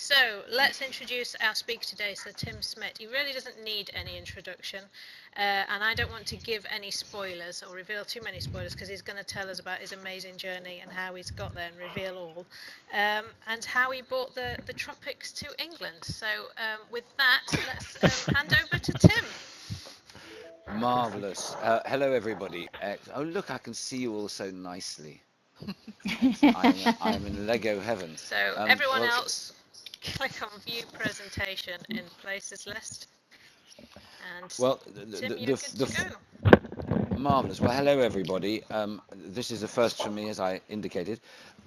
So let's introduce our speaker today, Sir Tim Smit. He really doesn't need any introduction, and I don't want to give any spoilers or reveal too many spoilers because he's going to tell us about his amazing journey and how he's got there and reveal all, and how he brought the tropics to England. So with that, let's hand over to Tim. Marvelous. Hello, everybody. Oh, look, I can see you all so nicely. I'm in Lego heaven. So everyone else, click on View Presentation in Places list. And well, Tim, you're good to go. Marvelous. Well, hello, everybody. This is a first for me, as I indicated.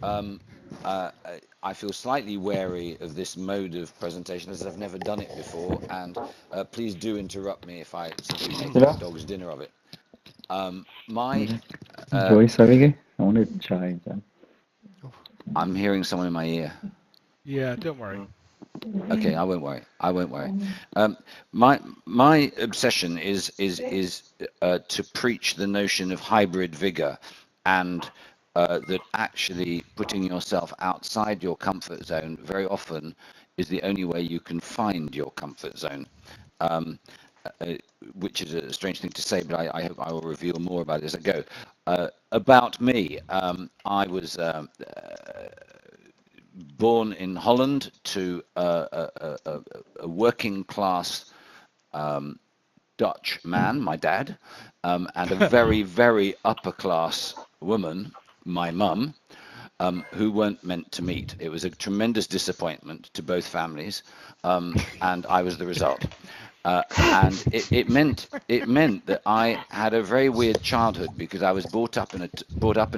I feel slightly wary of this mode of presentation as I've never done it before, and please do interrupt me if I simply make a dog's dinner of it. Joyce, I want to try that. I'm hearing someone in my ear. Yeah, don't worry. Okay, I won't worry. I won't worry. My obsession is to preach the notion of hybrid vigor, and that actually putting yourself outside your comfort zone very often is the only way you can find your comfort zone. Which is a strange thing to say, but I hope I will reveal more about it as I go. About me, I was born in Holland to a working class Dutch man, my dad, and a very, very upper class woman, my mum, who weren't meant to meet. It was a tremendous disappointment to both families, and I was the result. And it meant that I had a very weird childhood because I was brought up in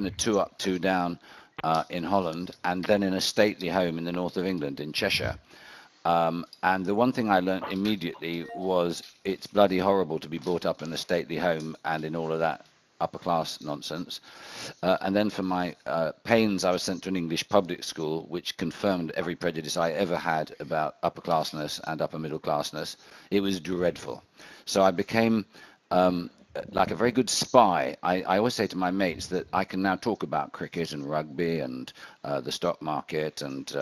a two up, two down in Holland, and then in a stately home in the north of England, in Cheshire. And the one thing I learnt immediately was it's bloody horrible to be brought up in a stately home and in all of that upper class nonsense. And then for my pains, I was sent to an English public school, which confirmed every prejudice I ever had about upper classness and upper middle classness. It was dreadful. So I became like a very good spy. I always say to my mates that I can now talk about cricket and rugby and the stock market and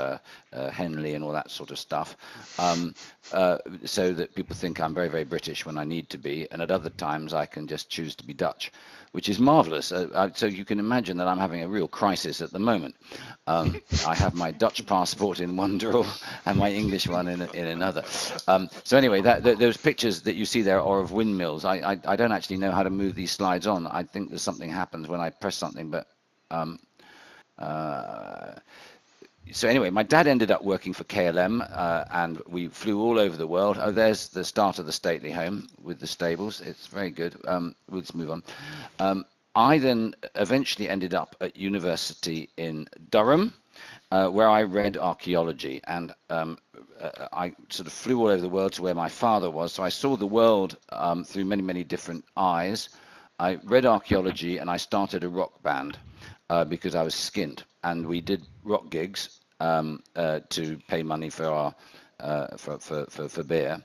Henley and all that sort of stuff, so that people think I'm very, very British when I need to be, and at other times I can just choose to be Dutch, which is marvelous. So you can imagine that I'm having a real crisis at the moment. I have my Dutch passport in one drawer and my English one in another. So anyway, those pictures that you see there are of windmills. I don't actually know how to move these slides on. I think there's something happens when I press something, but so anyway, my dad ended up working for KLM, and we flew all over the world. Oh, there's the start of the stately home with the stables. It's very good. Let's move on. I then eventually ended up at university in Durham, where I read archaeology, and I sort of flew all over the world to where my father was. So I saw the world through many, many different eyes. I read archaeology, and I started a rock band because I was skint, and we did rock gigs to pay money for our for beer.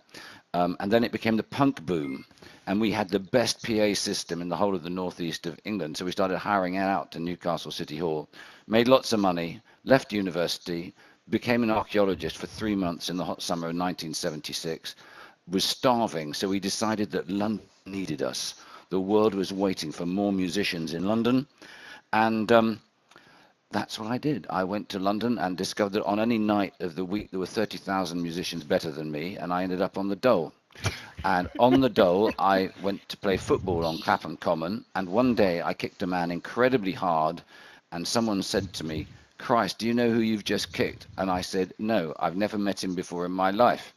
And then it became the punk boom, and we had the best PA system in the whole of the northeast of England. So we started hiring out to Newcastle City Hall, made lots of money, left university, became an archaeologist for 3 months in the hot summer of 1976, was starving. So we decided that London needed us. The world was waiting for more musicians in London. And that's what I did. I went to London and discovered that on any night of the week there were 30,000 musicians better than me, and I ended up on the dole. And on the dole, I went to play football on Clapham Common, and one day I kicked a man incredibly hard, and someone said to me, "Christ, do you know who you've just kicked?" And I said, "No, I've never met him before in my life."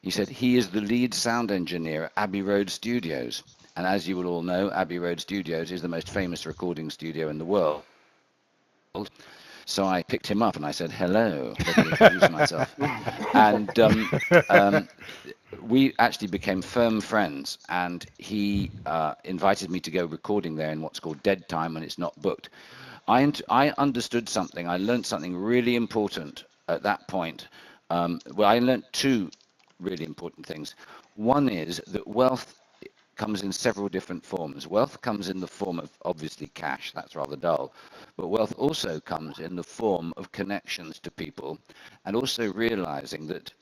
He said, "He is the lead sound engineer at Abbey Road Studios." And as you will all know, Abbey Road Studios is the most famous recording studio in the world. So I picked him up and I said, "Hello," let me introduce myself. And we actually became firm friends, and he invited me to go recording there in what's called dead time when it's not booked. I understood something. I learned something really important at that point. Well, I learned two really important things. One is that wealth comes in several different forms. Wealth comes in the form of obviously cash, that's rather dull, but wealth also comes in the form of connections to people, and also realizing that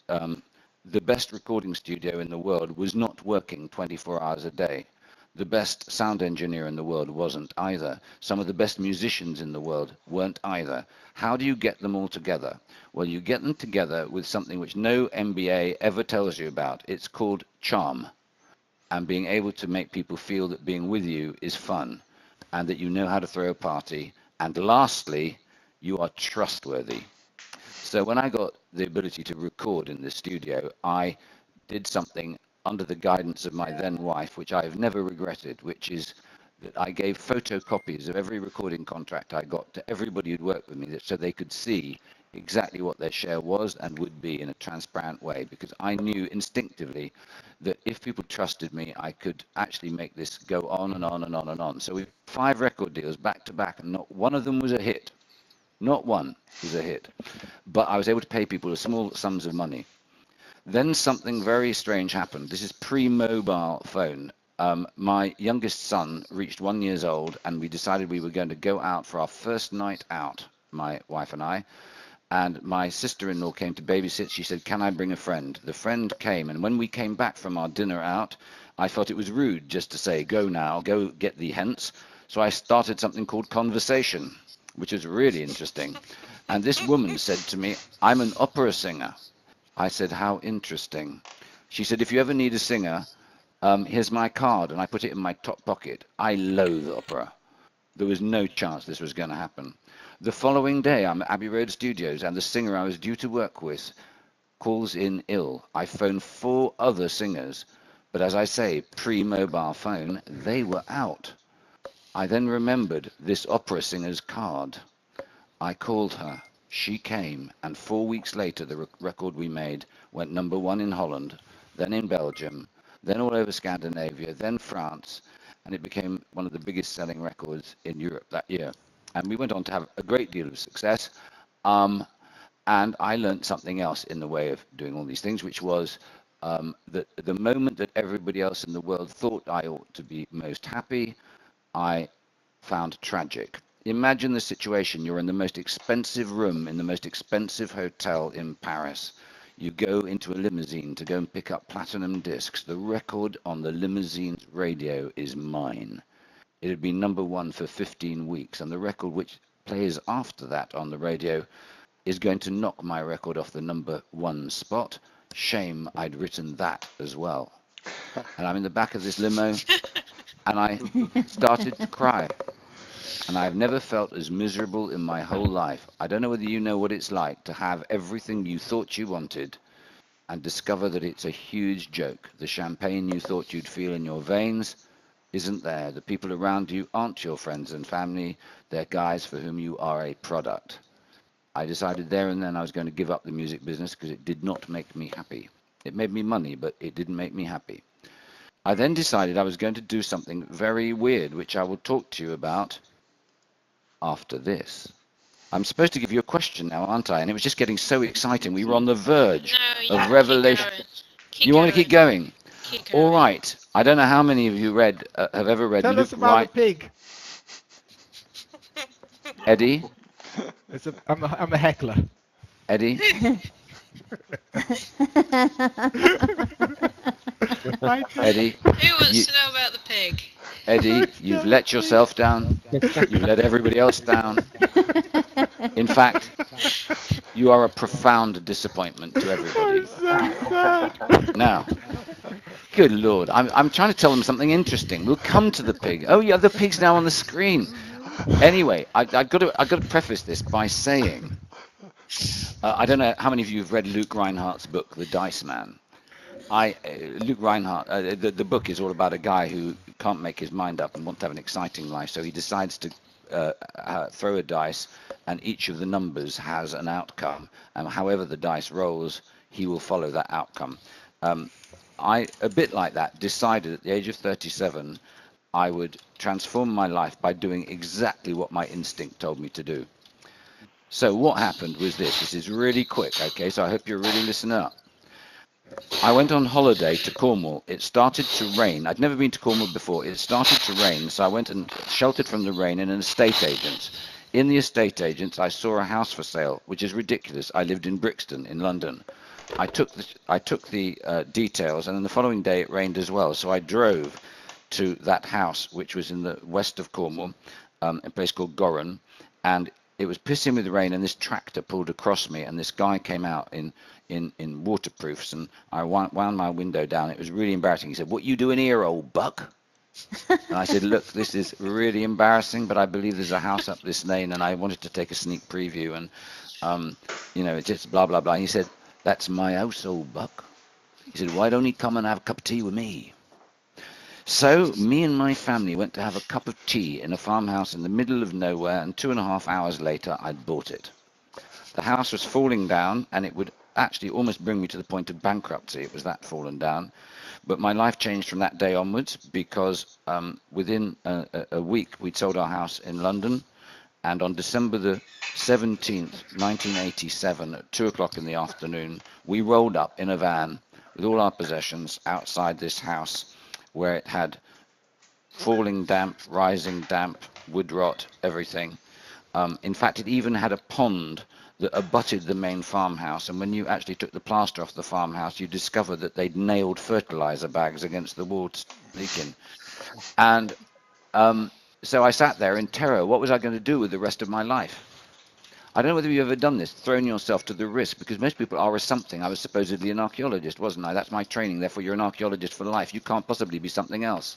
the best recording studio in the world was not working 24 hours a day. The best sound engineer in the world wasn't either. Some of the best musicians in the world weren't either. How do you get them all together? Well, you get them together with something which no MBA ever tells you about. It's called charm, and being able to make people feel that being with you is fun and that you know how to throw a party. And lastly, you are trustworthy. So when I got the ability to record in the studio, I did something under the guidance of my then wife, which I have never regretted, which is that I gave photocopies of every recording contract I got to everybody who'd worked with me, so they could see exactly what their share was and would be in a transparent way, because I knew instinctively that if people trusted me, I could actually make this go on and on and on and on. So we had 5 record deals back to back, and not one of them was a hit. Not one was a hit. But I was able to pay people small sums of money. Then something very strange happened. This is pre-mobile phone. My youngest son reached 1 year old, and we decided we were going to go out for our first night out, my wife and I. And my sister-in-law came to babysit. She said, "Can I bring a friend?" The friend came, and when we came back from our dinner out, I felt it was rude just to say, "Go now, go get thee hence." So I started something called conversation, which was really interesting. And this woman said to me, "I'm an opera singer." I said, "How interesting." She said, "If you ever need a singer, here's my card." And I put it in my top pocket. I loathe opera. There was no chance this was going to happen. The following day, I'm at Abbey Road Studios, and the singer I was due to work with calls in ill. I phoned 4 other singers, but as I say, pre-mobile phone, they were out. I then remembered this opera singer's card. I called her. She came, and 4 weeks later, the record we made went #1 in Holland, then in Belgium, then all over Scandinavia, then France, and it became one of the biggest selling records in Europe that year. And we went on to have a great deal of success. And I learned something else in the way of doing all these things, which was that the moment that everybody else in the world thought I ought to be most happy, I found tragic. Imagine the situation. You're in the most expensive room in the most expensive hotel in Paris. You go into a limousine to go and pick up platinum discs. The record on the limousine's radio is mine. It had been #1 for 15 weeks, and the record which plays after that on the radio is going to knock my record off the #1 spot. Shame I'd written that as well. And I'm in the back of this limo, and I started to cry. And I've never felt as miserable in my whole life. I don't know whether you know what it's like to have everything you thought you wanted and discover that it's a huge joke. The champagne you thought you'd feel in your veins isn't there. The people around you aren't your friends and family. They're guys for whom you are a product. I decided there and then I was going to give up the music business because it did not make me happy. It made me money, but it didn't make me happy. I then decided I was going to do something very weird, which I will talk to you about after this. I'm supposed to give you a question now, aren't I? And it was just getting so exciting. We were on the verge of revelation. You want me to keep going? Keep going. All right. I don't know how many of you have ever read Tell Luke us about Wright. the pig. Eddie? I'm a heckler. Eddie? Eddie? Who wants to know about the pig? Eddie, you've let yourself down. You've let everybody else down. In fact, you are a profound disappointment to everybody. Now, good Lord, I'm trying to tell them something interesting. We'll come to the pig. Oh yeah, the pig's now on the screen. Anyway, I've got to preface this by saying, I don't know how many of you have read Luke Reinhardt's book, The Dice Man. Luke Reinhardt, the book is all about a guy who can't make his mind up and wants to have an exciting life, so he decides to throw a dice, and each of the numbers has an outcome, and however the dice rolls, he will follow that outcome. I, a bit like that, decided at the age of 37 I would transform my life by doing exactly what my instinct told me to do. So what happened was this is really quick, okay, so I hope you're really listening up. I went on holiday to Cornwall. It started to rain. I'd never been to Cornwall before. It started to rain, so I went and sheltered from the rain in an estate agent's. In the estate agent's, I saw a house for sale, which is ridiculous. I lived in Brixton in London. I took the details, and then the following day it rained as well. So I drove to that house, which was in the west of Cornwall, a place called Gorran, and it was pissing with rain, and this tractor pulled across me, and this guy came out in waterproofs, and I wound my window down. It was really embarrassing. He said, "What you doing here, old buck?" And I said, "Look, this is really embarrassing, but I believe there's a house up this lane, and I wanted to take a sneak preview, and it's just blah blah blah." And he said, "That's my house, old buck." He said, "Why don't you come and have a cup of tea with me?" So me and my family went to have a cup of tea in a farmhouse in the middle of nowhere, and 2.5 hours later, I'd bought it. The house was falling down, and it would actually almost bring me to the point of bankruptcy. It was that fallen down. But my life changed from that day onwards, because within a week, we'd sold our house in London. And on December the 17th, 1987, at 2 o'clock in the afternoon, we rolled up in a van with all our possessions outside this house, where it had falling damp, rising damp, wood rot, everything. In fact, it even had a pond that abutted the main farmhouse, and when you actually took the plaster off the farmhouse, you discovered that they'd nailed fertilizer bags against the wall to leak in. And so I sat there in terror. What was I going to do with the rest of my life? I don't know whether you've ever done this, thrown yourself to the risk, because most people are a something. I was supposedly an archaeologist, wasn't I? That's my training. Therefore, you're an archaeologist for life. You can't possibly be something else.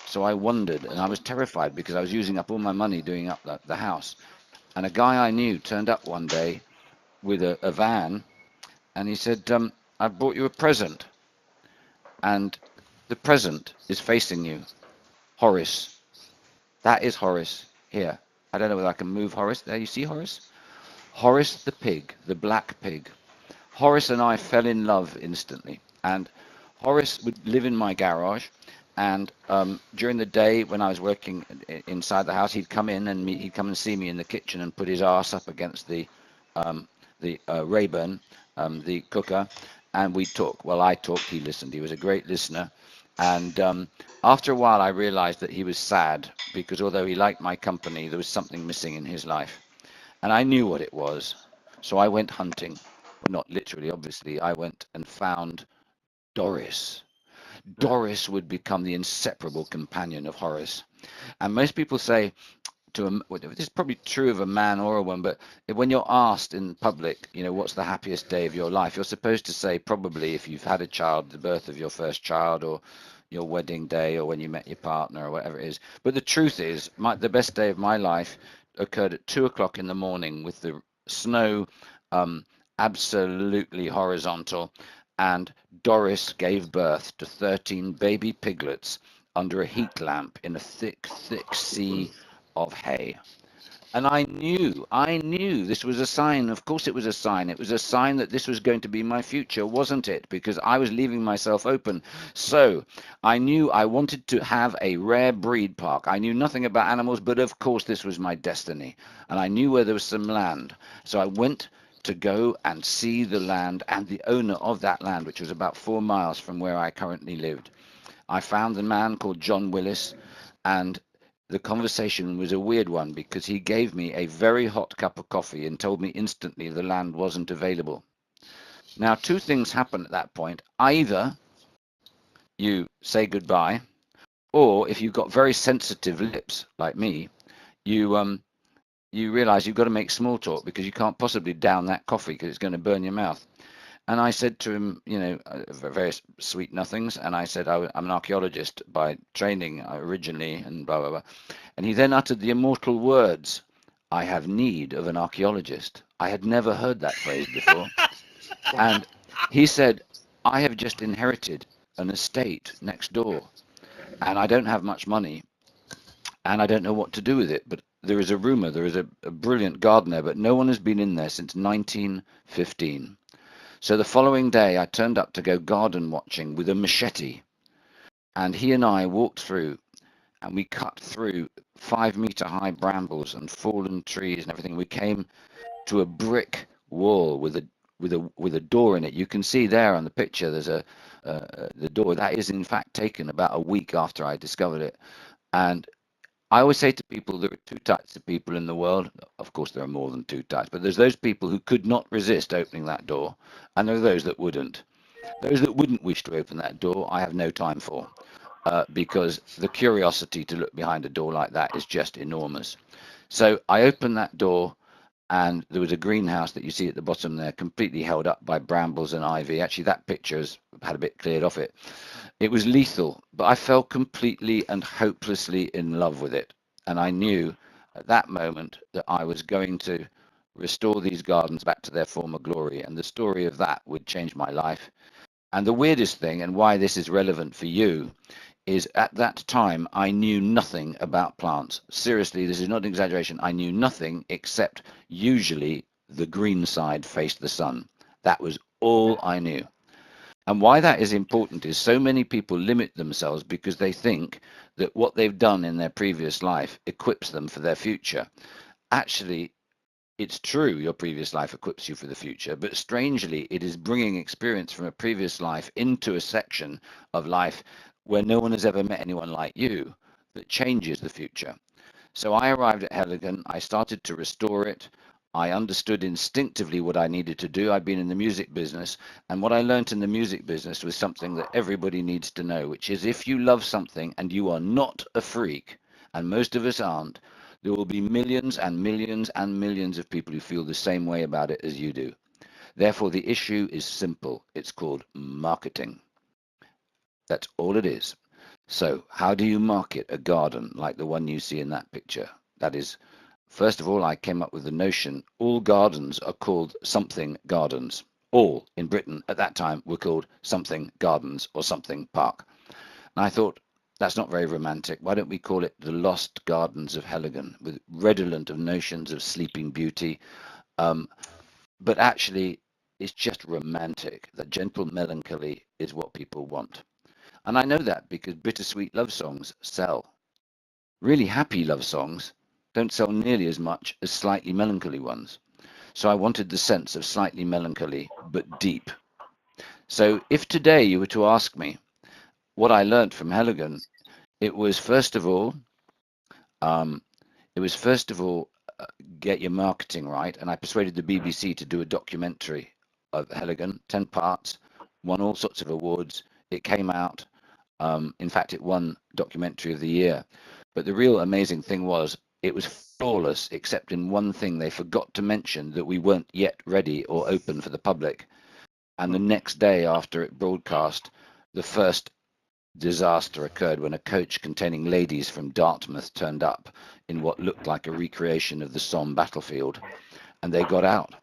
So I wondered, and I was terrified because I was using up all my money doing up the house. And a guy I knew turned up one day with a van, and he said, "I brought you a present, and the present is facing you. Horace. That is Horace here. I don't know whether I can move Horace. There, you see Horace? Horace the pig, the black pig. Horace and I fell in love instantly, and Horace would live in my garage, and during the day when I was working inside the house, he'd come in and he'd come and see me in the kitchen and put his arse up against the Rayburn, the cooker, and we'd talk. Well, I talked, he listened. He was a great listener, and after a while, I realized that he was sad because although he liked my company, there was something missing in his life, and I knew what it was. So I went hunting. Well, not literally, obviously. I went and found Doris. Doris would become the inseparable companion of Horace. And most people say to a, well, this is probably true of a man or a woman, but when you're asked in public, what's the happiest day of your life, you're supposed to say probably if you've had a child, the birth of your first child, or your wedding day, or when you met your partner, or whatever it is. But the truth is, the best day of my life occurred at 2 o'clock in the morning with the snow absolutely horizontal, and Doris gave birth to 13 baby piglets under a heat lamp in a thick, thick sea of hay. And I knew this was a sign. Of course it was a sign. It was a sign that this was going to be my future, wasn't it? Because I was leaving myself open. So I knew I wanted to have a rare breed park. I knew nothing about animals, but of course this was my destiny. And I knew where there was some land. So I went to go and see the land and the owner of that land, which was about 4 miles from where I currently lived. I found the man called John Willis, and the conversation was a weird one because he gave me a very hot cup of coffee and told me instantly the land wasn't available. Now, two things happen at that point. Either you say goodbye, or if you've got very sensitive lips like me, you realize you've got to make small talk because you can't possibly down that coffee because it's going to burn your mouth. And I said to him, various sweet nothings. And I said, I'm an archaeologist by training originally, and blah, blah, blah. And he then uttered the immortal words, "I have need of an archaeologist." I had never heard that phrase before. And he said, "I have just inherited an estate next door, and I don't have much money, and I don't know what to do with it. But there is a rumor, there is a brilliant gardener, but no one has been in there since 1915. So the following day, I turned up to go garden watching with a machete, and he and I walked through, and we cut through 5-meter high brambles and fallen trees and everything. We came to a brick wall with with a door in it. You can see there on the picture there's the door that is in fact taken about a week after I discovered it. And I always say to people, there are two types of people in the world. Of course, there are more than two types, but there's those people who could not resist opening that door, and there are those that wouldn't. Those that wouldn't wish to open that door, I have no time for, because the curiosity to look behind a door like that is just enormous. So I opened that door, and there was a greenhouse that you see at the bottom there, completely held up by brambles and ivy. Actually, that picture has had a bit cleared off it. It was lethal, but I fell completely and hopelessly in love with it. And I knew at that moment that I was going to restore these gardens back to their former glory. And the story of that would change my life. And the weirdest thing, and why this is relevant for you, is at that time I knew nothing about plants. Seriously, this is not an exaggeration. I knew nothing except usually the green side faced the sun. That was all I knew. And why that is important is so many people limit themselves because they think that what they've done in their previous life equips them for their future. Actually, it's true your previous life equips you for the future, but strangely, it is bringing experience from a previous life into a section of life where no one has ever met anyone like you that changes the future. So I arrived at Heligan. I started to restore it. I understood instinctively what I needed to do. I've been in the music business, and what I learned in the music business was something that everybody needs to know, which is if you love something and you are not a freak, and most of us aren't, there will be millions and millions and millions of people who feel the same way about it as you do. Therefore, the issue is simple. It's called marketing. That's all it is. So how do you market a garden like the one you see in that picture? That is, first of all, I came up with the notion all gardens are called something gardens. All in Britain at that time were called something gardens or something park. And I thought, that's not very romantic. Why don't we call it the Lost Gardens of Heligan, with redolent of notions of sleeping beauty. But actually, it's just romantic. That gentle melancholy is what people want. And I know that because bittersweet love songs sell. Really happy love songs don't sell nearly as much as slightly melancholy ones. So I wanted the sense of slightly melancholy, but deep. So if today you were to ask me what I learned from Heligan, it was first of all, get your marketing right. And I persuaded the BBC to do a documentary of Heligan, 10 parts, won all sorts of awards. It came out. In fact, it won Documentary of the Year. But the real amazing thing was it was flawless, except in one thing. They forgot to mention that we weren't yet ready or open for the public. And the next day after it broadcast, the first disaster occurred when a coach containing ladies from Dartmouth turned up in what looked like a recreation of the Somme battlefield, and they got out.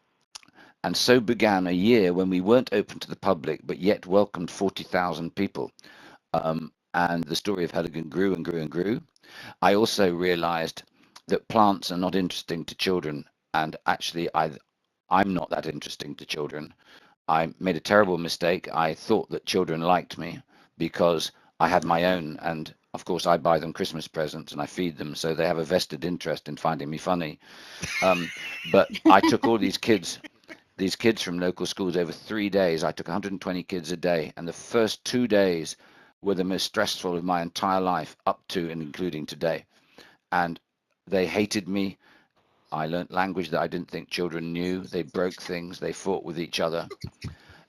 And so began a year when we weren't open to the public, but yet welcomed 40,000 people. And the story of Heligan grew and grew and grew. I also realized that plants are not interesting to children, and actually I'm not that interesting to children. I made a terrible mistake. I thought that children liked me because I had my own, and of course I buy them Christmas presents and I feed them, so they have a vested interest in finding me funny. But I took all these kids from local schools over 3 days. I took 120 kids a day, and the first 2 days were the most stressful of my entire life, up to and including today. And they hated me. I learnt language that I didn't think children knew. They broke things. They fought with each other.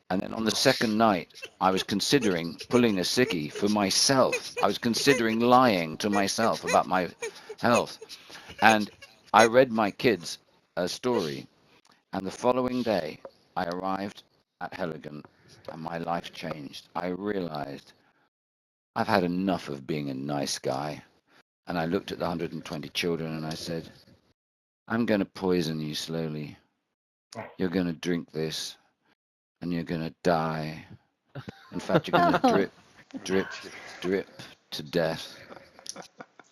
And then on the second night, I was considering pulling a sickie for myself. I was considering lying to myself about my health. And I read my kids a story. And the following day, I arrived at Heligan and my life changed. I realized I've had enough of being a nice guy. And I looked at the 120 children and I said, I'm going to poison you slowly. You're going to drink this and you're going to die. In fact, you're going to drip, drip, drip to death.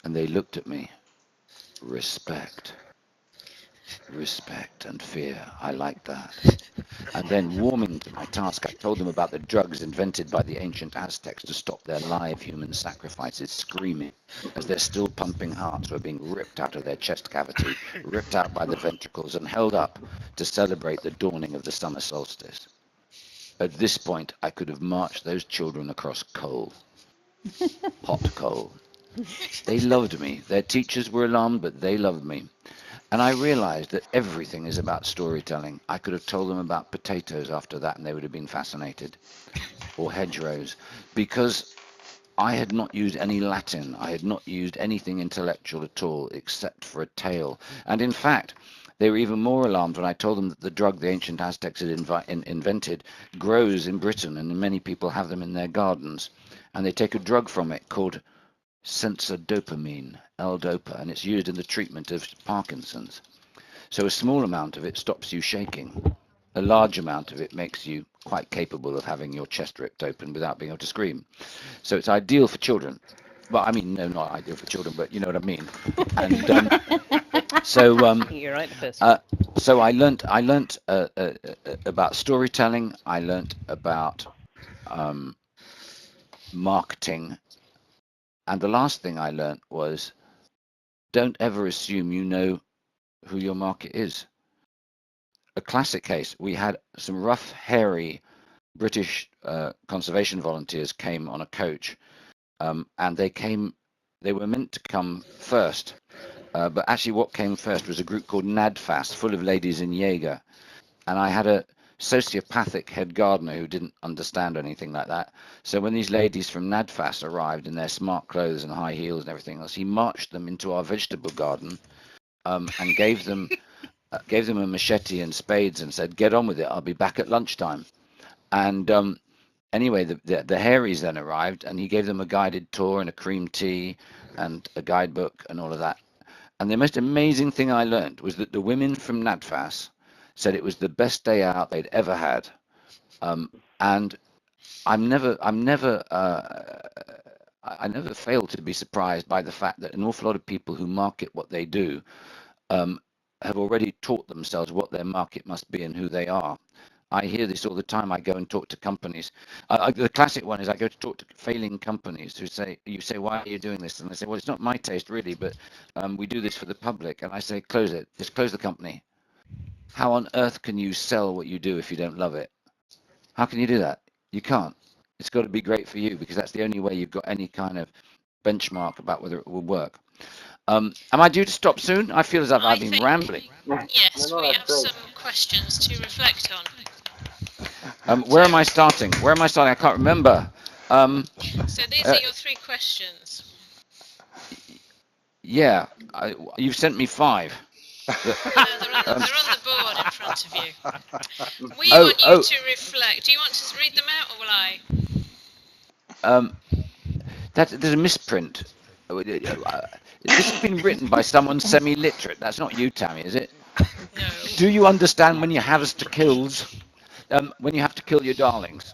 And they looked at me. Respect. Respect and fear. I like that. And then, warming to my task, I told them about the drugs invented by the ancient Aztecs to stop their live human sacrifices, screaming as their still pumping hearts were being ripped out of their chest cavity, ripped out by the ventricles, and held up to celebrate the dawning of the summer solstice. At this point, I could have marched those children across coal. Hot coal. They loved me. Their teachers were alarmed, but they loved me. And I realized that everything is about storytelling. I could have told them about potatoes after that, and they would have been fascinated. Or hedgerows. Because I had not used any Latin. I had not used anything intellectual at all, except for a tale. And in fact, they were even more alarmed when I told them that the drug the ancient Aztecs had invented grows in Britain, and many people have them in their gardens. And they take a drug from it called sensodopamine, L-dopa, and it's used in the treatment of Parkinson's. So a small amount of it stops you shaking. A large amount of it makes you quite capable of having your chest ripped open without being able to scream. So it's ideal for children. Well, I mean, no, not ideal for children, but you know what I mean. And You're right, so I learnt about storytelling. I learnt about marketing. And the last thing I learnt was, don't ever assume you know who your market is. A classic case, we had some rough, hairy British conservation volunteers came on a coach, and they were meant to come first, but actually what came first was a group called NADFAS, full of ladies in Jaeger, and I had a sociopathic head gardener who didn't understand anything like that. So when these ladies from NADFAS arrived in their smart clothes and high heels and everything else, he marched them into our vegetable garden and gave them a machete and spades and said, "Get on with it. I'll be back at lunchtime." And anyway, the Harrys then arrived, and he gave them a guided tour and a cream tea and a guidebook and all of that. And the most amazing thing I learned was that the women from NADFAS said it was the best day out they'd ever had. And I never fail to be surprised by the fact that an awful lot of people who market what they do have already taught themselves what their market must be and who they are. I hear this all the time. I go and talk to companies. The classic one is I go to talk to failing companies who say, "You say, why are you doing this?" And they say, "Well, it's not my taste really, but we do this for the public." And I say, "Close it. Just close the company. How on earth can you sell what you do if you don't love it? How can you do that? You can't. It's got to be great for you, because that's the only way you've got any kind of benchmark about whether it will work." Am I due to stop soon? I feel as if I've been rambling. Yes, we have some questions to reflect on. Where am I starting? I can't remember. So these are your 3 questions. Yeah, you've sent me 5. They're on the board in front of you. We want you to reflect. Do you want to read them out, or will I? There's a misprint. This has been written by someone semi-literate. That's not you, Tammy, is it? No. Do you understand when you have to kills? When you have to kill your darlings?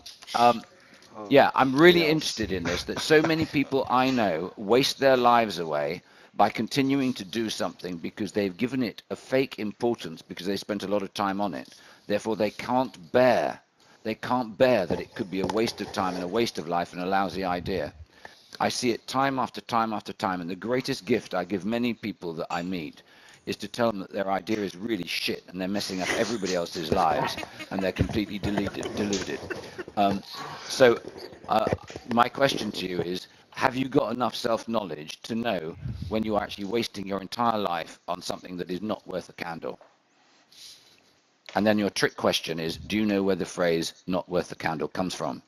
Yeah, I'm really interested in this, that so many people I know waste their lives away by continuing to do something because they've given it a fake importance because they spent a lot of time on it. Therefore, they can't bear that it could be a waste of time and a waste of life and a lousy idea. I see it time after time after time, and the greatest gift I give many people that I meet is to tell them that their idea is really shit and they're messing up everybody else's lives and they're completely deluded. So my question to you is, have you got enough self-knowledge to know when you're actually wasting your entire life on something that is not worth a candle? And then your trick question is, do you know where the phrase "not worth a candle" comes from?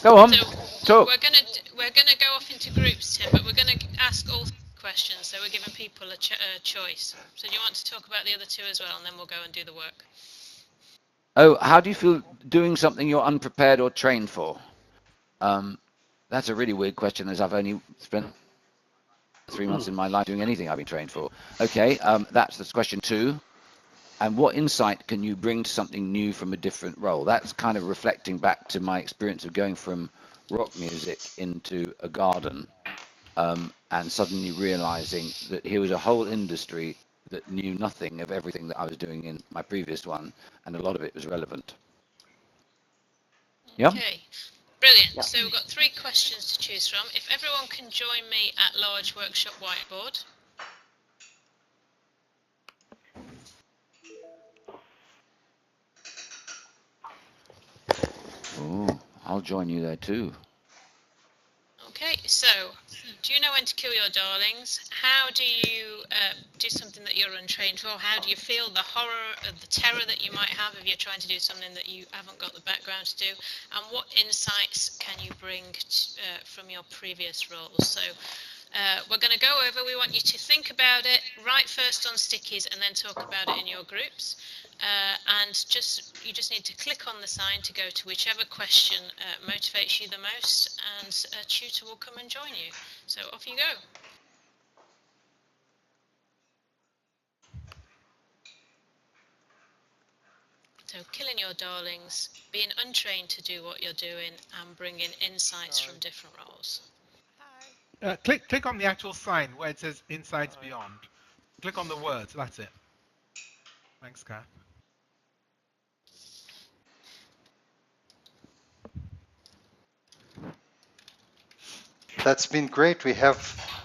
Go on. So we're gonna go off into groups, Tim, but we're gonna ask all questions, so we're giving people a choice. So do you want to talk about the other 2 as well, and then we'll go and do the work? Oh, how do you feel doing something you're unprepared or trained for? That's a really weird question, as I've only spent 3 months in my life doing anything I've been trained for. Okay, that's question 2. And what insight can you bring to something new from a different role? That's kind of reflecting back to my experience of going from rock music into a garden, and suddenly realizing that here was a whole industry that knew nothing of everything that I was doing in my previous one, and a lot of it was relevant. Yeah. Okay, brilliant. So we've got 3 questions to choose from. If everyone can join me at large workshop whiteboard. Oh, I'll join you there too. Okay, so do you know when to kill your darlings? How do you do something that you're untrained for? How do you feel the horror, the terror that you might have if you're trying to do something that you haven't got the background to do? And what insights can you bring from your previous roles? So we're going to go over, we want you to think about it, write first on stickies and then talk about it in your groups. And you just need to click on the sign to go to whichever question motivates you the most, and a tutor will come and join you. So off you go. So killing your darlings, being untrained to do what you're doing, and bringing insights from different roles. Click on the actual sign where it says Insights Beyond. Click on the words. That's it. Thanks, Kath. That's been great. We have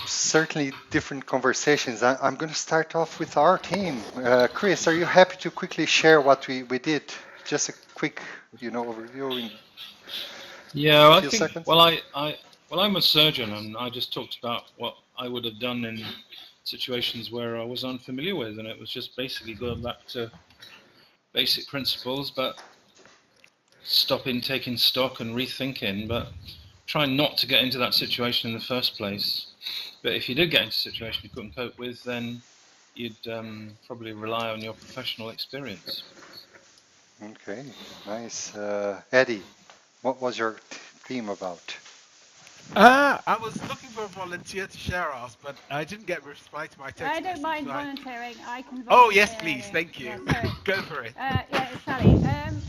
certainly different conversations. I'm going to start off with our team. Chris, are you happy to quickly share what we did? Just a quick, overview in I few think. seconds. Well, I'm a surgeon, and I just talked about what I would have done in situations where I was unfamiliar with, and it was just basically going back to basic principles, but stopping, taking stock, and rethinking, but trying not to get into that situation in the first place. But if you did get into a situation you couldn't cope with, then you'd probably rely on your professional experience. Okay, nice. Eddie, what was your theme about? I was looking for a volunteer to share ours, but I didn't get a reply to my text I don't message, mind so volunteering. I can volunteer. Oh, yes, please. Thank you. Yeah, sorry. Go for it. Yeah, it's Sally.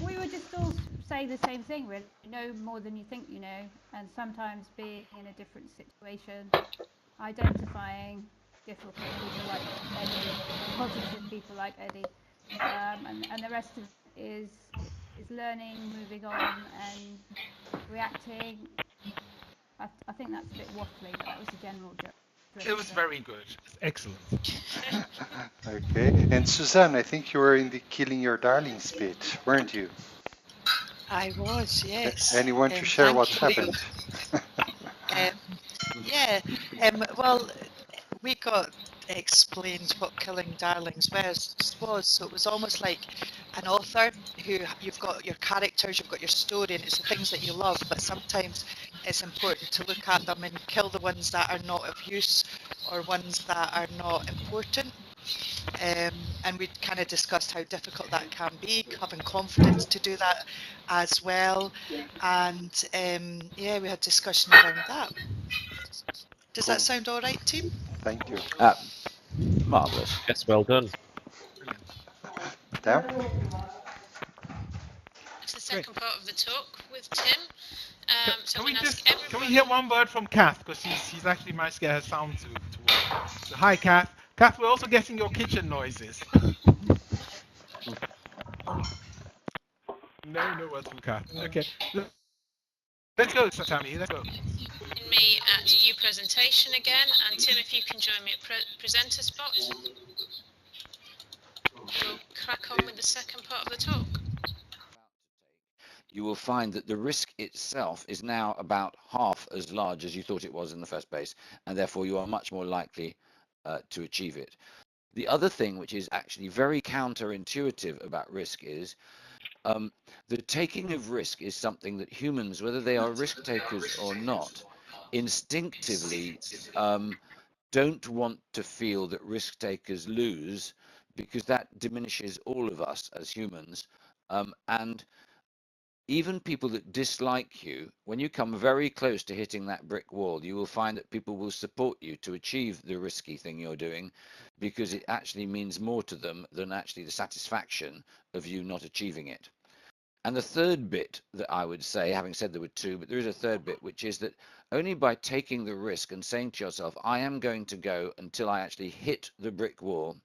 We would just all say the same thing, really. Know more than you think you know, and sometimes being in a different situation, identifying difficult people like Eddie, positive people like Eddie, and the rest of it is learning, moving on, and reacting. I think that's a bit waffly, but that was the general joke. It was very good. Excellent. Okay, and Suzanne, I think you were in the Killing Your Darlings bit, weren't you? I was, yes. Anyone to share what happened? Well, we got explained what Killing Darlings was, so it was almost like an author who you've got your characters, you've got your story, and it's the things that you love, but sometimes it's important to look at them and kill the ones that are not of use or ones that are not important. And we kind of discussed how difficult that can be, having confidence to do that as well. And we had discussion around that. Does that sound all right, team? Thank you. Marvellous. Yes, well done. Dan? That's the second part of the talk with Tim. Can we hear one word from Kath, because she's actually managed to get her sound to work. So hi, Kath. Kath, we're also getting your kitchen noises. No words from Kath. Okay. Let's go, Sammy. Let's go. Me at you presentation again, and Tim, if you can join me at presenter spot. We'll crack on with the second part of the talk. You will find that the risk itself is now about half as large as you thought it was in the first place, and therefore you are much more likely to achieve it. The other thing which is actually very counterintuitive about risk is the taking of risk is something that humans, whether they are risk takers or not, instinctively don't want to feel that risk takers lose, because that diminishes all of us as humans. And even people that dislike you, when you come very close to hitting that brick wall, you will find that people will support you to achieve the risky thing you're doing, because it actually means more to them than actually the satisfaction of you not achieving it. And the third bit that I would say, having said there were two, but there is a third bit, which is that only by taking the risk and saying to yourself, I am going to go until I actually hit the brick wall,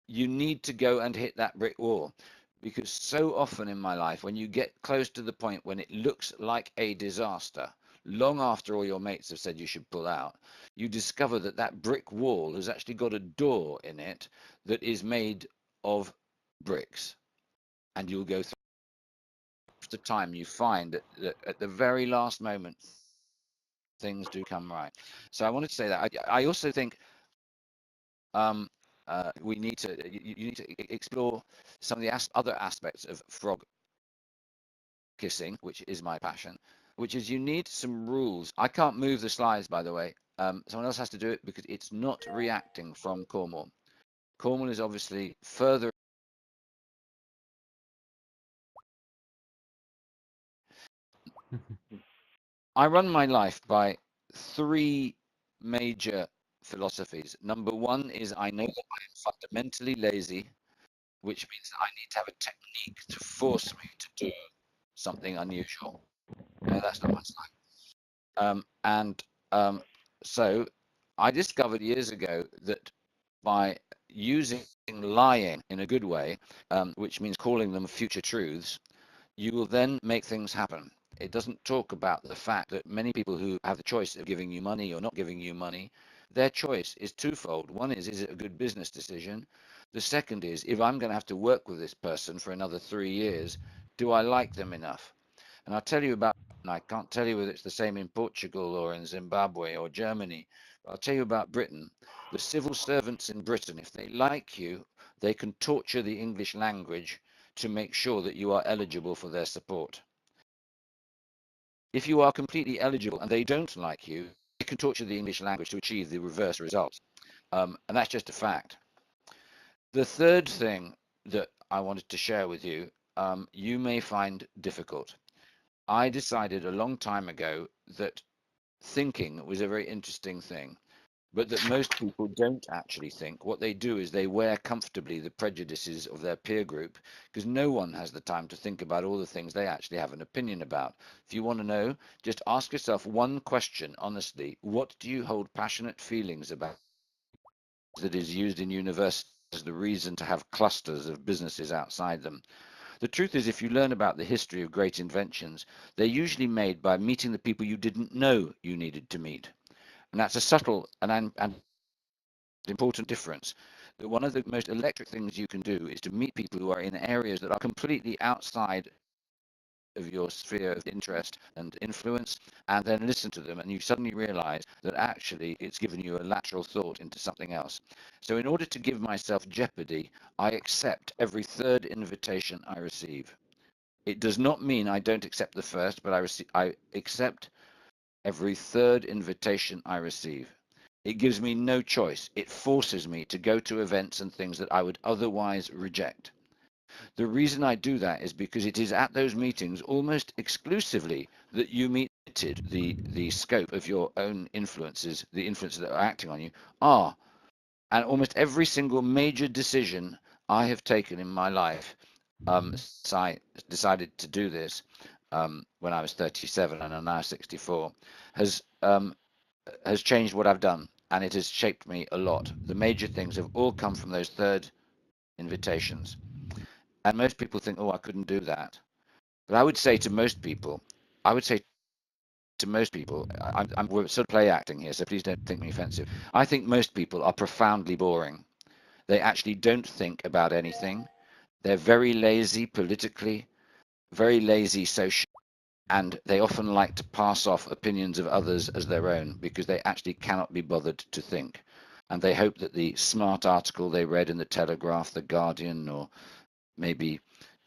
you need to go and hit that brick wall. Because so often in my life, when you get close to the point when it looks like a disaster, long after all your mates have said you should pull out, you discover that that brick wall has actually got a door in it that is made of bricks. And you'll go through the time you find that at the very last moment, things do come right. So I wanted to say that. I also think we need to, you need to explore some of the other aspects of frog kissing, which is my passion, which is you need some rules. I can't move the slides, by the way. Someone else has to do it because it's not reacting from Cornwall. Cornwall is obviously further. I run my life by three major philosophies. Number one is I know that I am fundamentally lazy, which means that I need to have a technique to force me to do something unusual. No, that's not my slide. So I discovered years ago that by using lying in a good way, which means calling them future truths, you will then make things happen. It doesn't talk about the fact that many people who have the choice of giving you money or not giving you money, their choice is twofold. One is it a good business decision? The second is, if I'm going to have to work with this person for another 3 years, do I like them enough? And I'll tell you about, and I can't tell you whether it's the same in Portugal or in Zimbabwe or Germany, but I'll tell you about Britain. The civil servants in Britain, if they like you, they can torture the English language to make sure that you are eligible for their support. If you are completely eligible and they don't like you, they can torture the English language to achieve the reverse result. And that's just a fact. The third thing that I wanted to share with you, you may find difficult. I decided a long time ago that thinking was a very interesting thing, but that most people don't actually think. What they do is they wear comfortably the prejudices of their peer group, because no one has the time to think about all the things they actually have an opinion about. If you want to know, just ask yourself one question honestly. What do you hold passionate feelings about that is used in universities as the reason to have clusters of businesses outside them? The truth is, if you learn about the history of great inventions, they're usually made by meeting the people you didn't know you needed to meet. And that's a subtle and important difference. One of the most electric things you can do is to meet people who are in areas that are completely outside of your sphere of interest and influence, and then listen to them, and you suddenly realize that actually it's given you a lateral thought into something else. So in order to give myself jeopardy, I accept every third invitation I receive. It does not mean I don't accept the first, but I accept every third invitation I receive. It gives me no choice. It forces me to go to events and things that I would otherwise reject. The reason I do that is because it is at those meetings almost exclusively that you meet the scope of your own influences, the influences that are acting on you are. And almost every single major decision I have taken in my life, since I decided to do this when I was 37 and I'm now 64, has changed what I've done, and it has shaped me a lot. The major things have all come from those third invitations. And most people think, oh, I couldn't do that. But I would say to most people, I'm we're sort of play acting here, so please don't think me offensive. I think most people are profoundly boring. They actually don't think about anything. They're very lazy politically, very lazy socially, and they often like to pass off opinions of others as their own because they actually cannot be bothered to think. And they hope that the smart article they read in the Telegraph, the Guardian, or maybe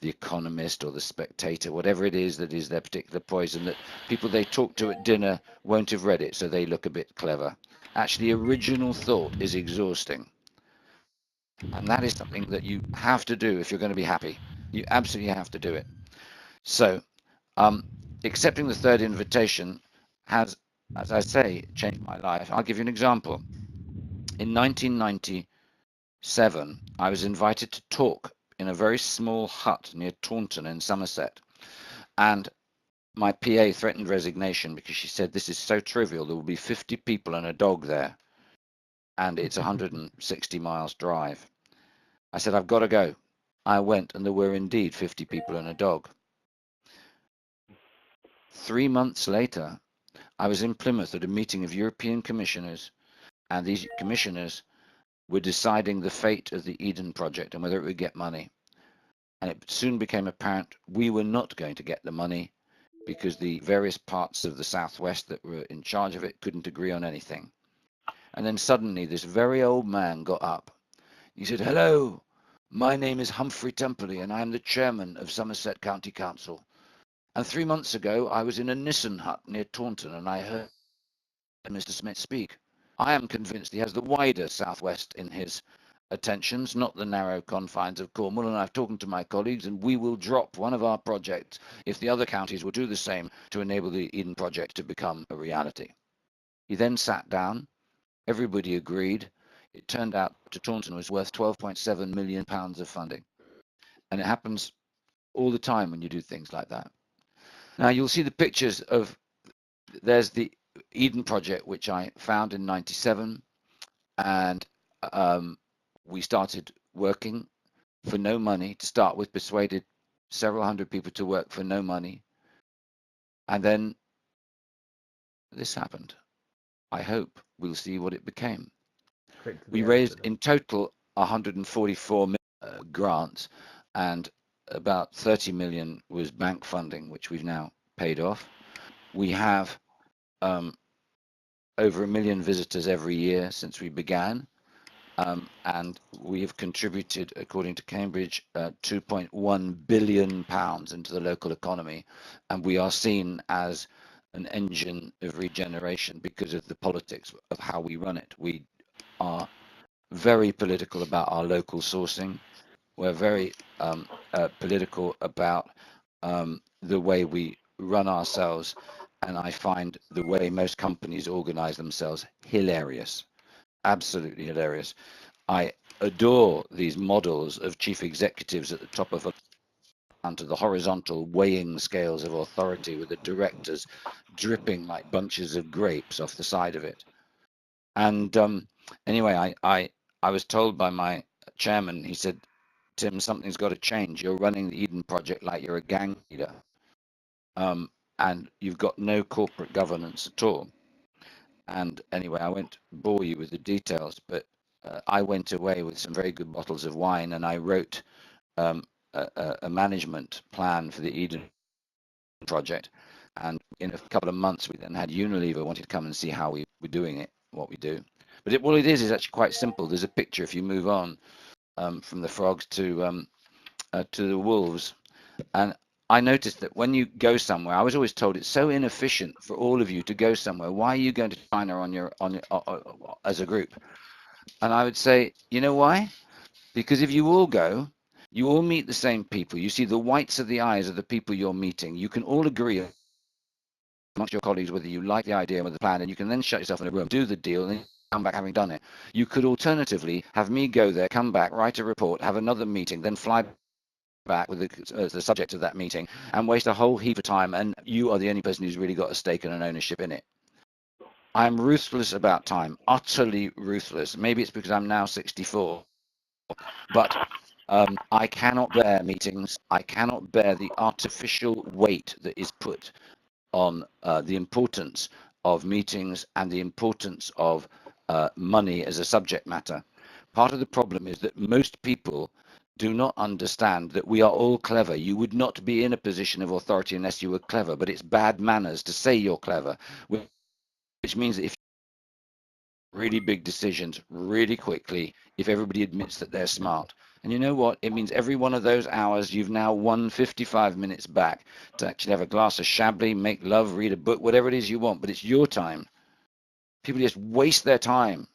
the Economist or the Spectator, whatever it is that is their particular poison, that people they talk to at dinner won't have read it, so they look a bit clever. Actually, original thought is exhausting. And that is something that you have to do if you're going to be happy. You absolutely have to do it. So accepting the third invitation has, as I say, changed my life. I'll give you an example. In 1997, I was invited to talk in a very small hut near Taunton in Somerset. And my PA threatened resignation because she said, this is so trivial. There will be 50 people and a dog there. And it's 160 miles drive. I said, I've got to go. I went, and there were indeed 50 people and a dog. 3 months later, I was in Plymouth at a meeting of European commissioners, and these commissioners were deciding the fate of the Eden project and whether it would get money. And it soon became apparent we were not going to get the money because the various parts of the southwest that were in charge of it couldn't agree on anything. And then suddenly this very old man got up. He said, hello, my name is Humphrey Temperley and I am the chairman of Somerset County Council. And 3 months ago I was in a Nissen hut near Taunton and I heard Mr. Smit speak. I am convinced he has the wider southwest in his attentions, not the narrow confines of Cornwall, and I've talked to my colleagues and we will drop one of our projects if the other counties will do the same to enable the Eden project to become a reality. He then sat down, everybody agreed. It turned out that Taunton was worth £12.7 million of funding. And it happens all the time when you do things like that. Now you'll see the pictures of, there's the Eden project, which I found in '97, and we started working for no money to start with, persuaded several hundred people to work for no money. And then this happened. I hope we'll see what it became. We raised in total 144 million grants, and about 30 million was bank funding, which we've now paid off. We have over 1 million visitors every year since we began. And we have contributed, according to Cambridge, £2.1 billion into the local economy. And we are seen as an engine of regeneration because of the politics of how we run it. We are very political about our local sourcing. We're very political about the way we run ourselves. And I find the way most companies organize themselves hilarious. Absolutely hilarious. I adore these models of chief executives at the top of onto the horizontal weighing scales of authority with the directors dripping like bunches of grapes off the side of it. And anyway, I was told by my chairman, he said, Tim, something's got to change. You're running the Eden project like you're a gang leader, and you've got no corporate governance at all. And anyway, I won't bore you with the details, but I went away with some very good bottles of wine and I wrote a management plan for the Eden project. And in a couple of months, we then had Unilever wanted to come and see how we were doing it, what we do. But what it is actually quite simple. There's a picture, if you move on from the frogs to the wolves. And I noticed that when you go somewhere, I was always told it's so inefficient for all of you to go somewhere. Why are you going to China on your as a group? And I would say, you know why? Because if you all go, you all meet the same people. You see the whites of the eyes of the people you're meeting. You can all agree amongst your colleagues whether you like the idea or the plan, and you can then shut yourself in a room, do the deal, and then come back having done it. You could alternatively have me go there, come back, write a report, have another meeting, then fly back with the subject of that meeting and waste a whole heap of time, and you are the only person who's really got a stake and an ownership in it. I'm ruthless about time, utterly ruthless. Maybe it's because I'm now 64, but I cannot bear meetings. I cannot bear the artificial weight that is put on the importance of meetings and the importance of money as a subject matter. Part of the problem is that most people do not understand that we are all clever. You would not be in a position of authority unless you were clever, but it's bad manners to say you're clever, which means that if really big decisions really quickly, if everybody admits that they're smart. And you know what? It means every one of those hours you've now won 55 minutes back to actually have a glass of Chablis, make love, read a book, whatever it is you want, but it's your time. People just waste their time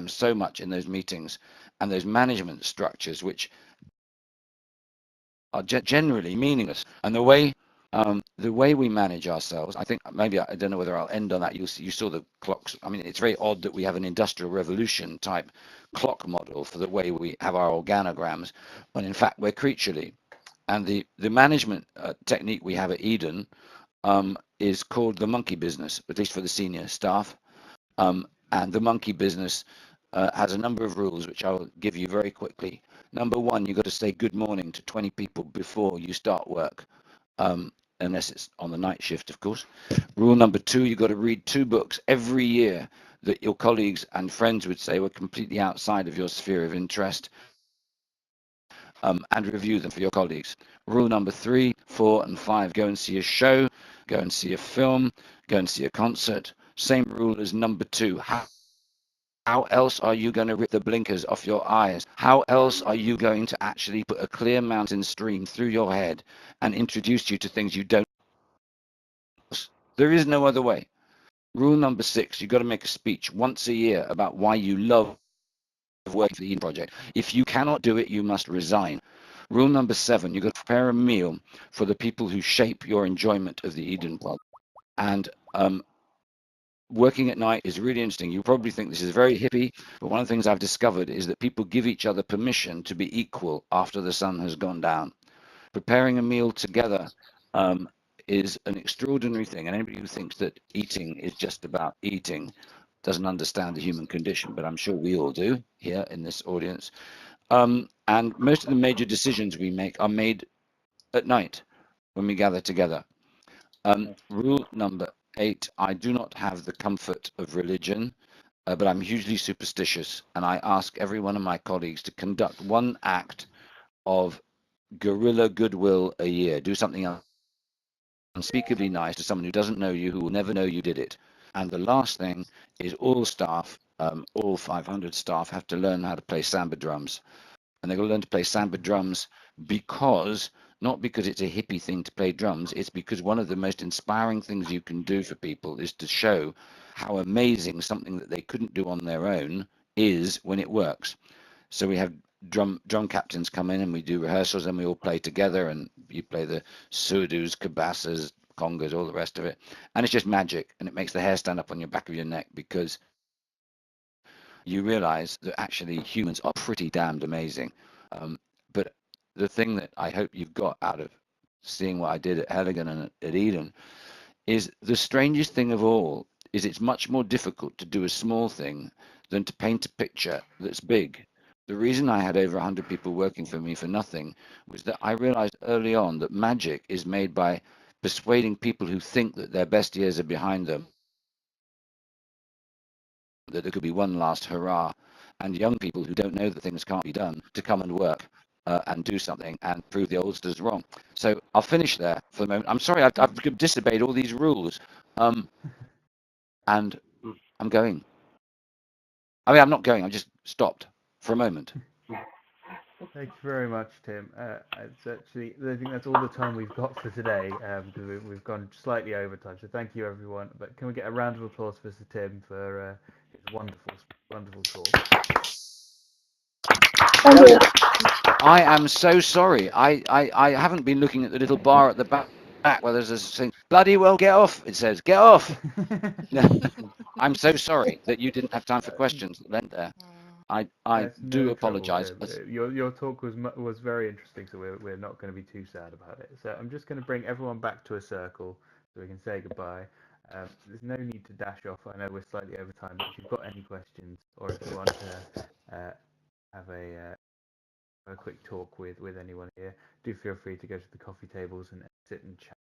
so much in those meetings and those management structures, which are generally meaningless. And the way The way we manage ourselves, I think maybe I don't know whether I'll end on that. You saw the clocks. I mean, it's very odd that we have an industrial revolution type clock model for the way we have our organograms, when in fact we're creaturely. And the management technique we have at Eden is called the monkey business, at least for the senior staff. And the monkey business has a number of rules, which I'll give you very quickly. Number one, you've got to say good morning to 20 people before you start work. Unless it's on the night shift, of course. Rule number two, you've got to read 2 books every year that your colleagues and friends would say were completely outside of your sphere of interest, and review them for your colleagues. Rule number 3, 4, and 5, go and see a show, go and see a film, go and see a concert. Same rule as number 2. How else are you going to rip the blinkers off your eyes? How else are you going to actually put a clear mountain stream through your head and introduce you to things you don't? There is no other way. Rule number 6, you've got to make a speech once a year about why you love working for the Eden Project. If you cannot do it, you must resign. Rule number 7, you've got to prepare a meal for the people who shape your enjoyment of the Eden Project. And working at night is really interesting. You probably think this is very hippie, but one of the things I've discovered is that people give each other permission to be equal after the sun has gone down. Preparing a meal together is an extraordinary thing, and anybody who thinks that eating is just about eating doesn't understand the human condition, but I'm sure we all do here in this audience. And most of the major decisions we make are made at night when we gather together. Rule number 8, I do not have the comfort of religion, but I'm hugely superstitious, and I ask every one of my colleagues to conduct one act of guerrilla goodwill a year. Do something unspeakably nice to someone who doesn't know you, who will never know you did it. And the last thing is all staff, all 500 staff have to learn how to play samba drums. And they've got to learn to play samba drums because, not because it's a hippie thing to play drums, it's because one of the most inspiring things you can do for people is to show how amazing something that they couldn't do on their own is when it works. So we have drum captains come in and we do rehearsals and we all play together, and you play the surdus, cabasas, congas, all the rest of it, and it's just magic, and it makes the hair stand up on your back of your neck because you realize that actually humans are pretty damned amazing. But the thing that I hope you've got out of seeing what I did at Heligan and at Eden is the strangest thing of all is it's much more difficult to do a small thing than to paint a picture that's big. The reason I had over 100 people working for me for nothing was that I realized early on that magic is made by persuading people who think that their best years are behind them, that there could be one last hurrah, and young people who don't know that things can't be done to come and work and do something and prove the oldsters wrong. So I'll finish there for the moment. I'm sorry, I've disobeyed all these rules, and I'm going. I mean, I'm not going, I'm just stopped for a moment. Thank you very much, Tim. It's actually, I think that's all the time we've got for today, because we've gone slightly over time. So thank you, everyone. But can we get a round of applause for Sir Tim for his wonderful talk? Thank you. I am so sorry. I haven't been looking at the little bar at the back where there's this thing. Bloody well, get off. It says, get off. I'm so sorry that you didn't have time for questions that went there. I do apologise. Your talk was very interesting, so we're not going to be too sad about it. So I'm just going to bring everyone back to a circle so we can say goodbye. There's no need to dash off. I know we're slightly over time, but if you've got any questions or if you want to have a quick talk with anyone here, do feel free to go to the coffee tables and sit and chat.